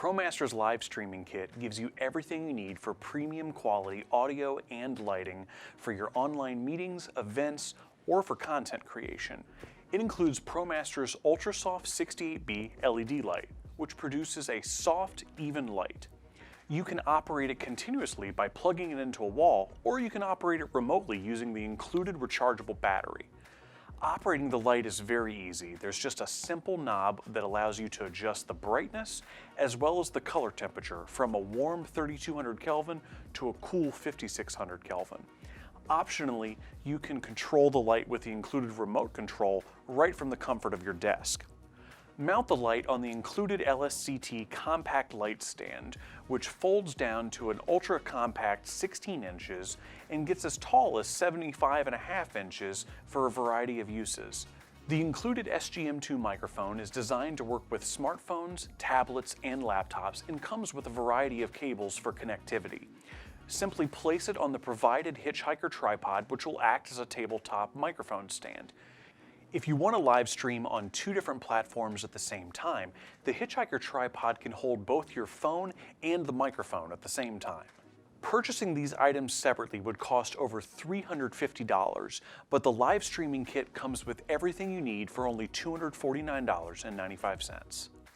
ProMaster's live streaming kit gives you everything you need for premium quality audio and lighting for your online meetings, events, or for content creation. It includes ProMaster's UltraSoft 68B LED light, which produces a soft, even light. You can operate it continuously by plugging it into a wall, or you can operate it remotely using the included rechargeable battery. Operating the light is very easy. There's just a simple knob that allows you to adjust the brightness as well as the color temperature from a warm 3200 Kelvin to a cool 5600 Kelvin. Optionally, you can control the light with the included remote control right from the comfort of your desk. Mount the light on the included LSCT compact light stand, which folds down to an ultra-compact 16 inches and gets as tall as 75.5 inches for a variety of uses. The included SGM2 microphone is designed to work with smartphones, tablets, and laptops and comes with a variety of cables for connectivity. Simply place it on the provided Hitchhiker tripod, which will act as a tabletop microphone stand. If you want to live stream on two different platforms at the same time, the Hitchhiker tripod can hold both your phone and the microphone at the same time. Purchasing these items separately would cost over $350, but the live streaming kit comes with everything you need for only $249.95.